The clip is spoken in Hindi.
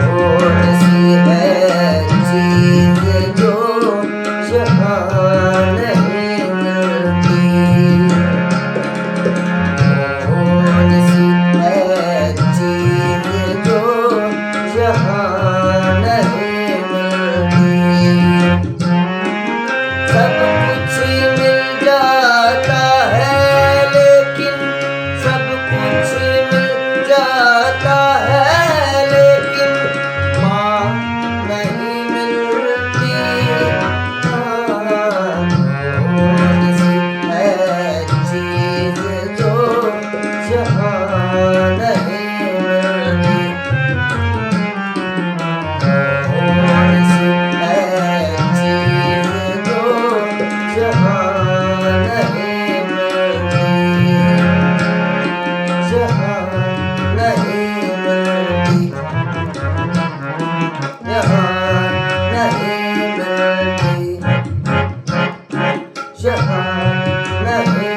कौन सी है चीज जो यहाँ नहीं मिलती, कौन सी है चीज जो यहाँ नहीं मिलती। सब कुछ मिल जाता है लेकिन सब कुछ मिल जाता है लेकिन माँ नहीं मिलती। कौन सी है चीज जो यहाँ नहीं मिलती, कौन सी है चीज जो यहाँ नहीं मिलती, यहाँ नहीं मिलती, यहाँ नहीं मिलती, यहाँ नहीं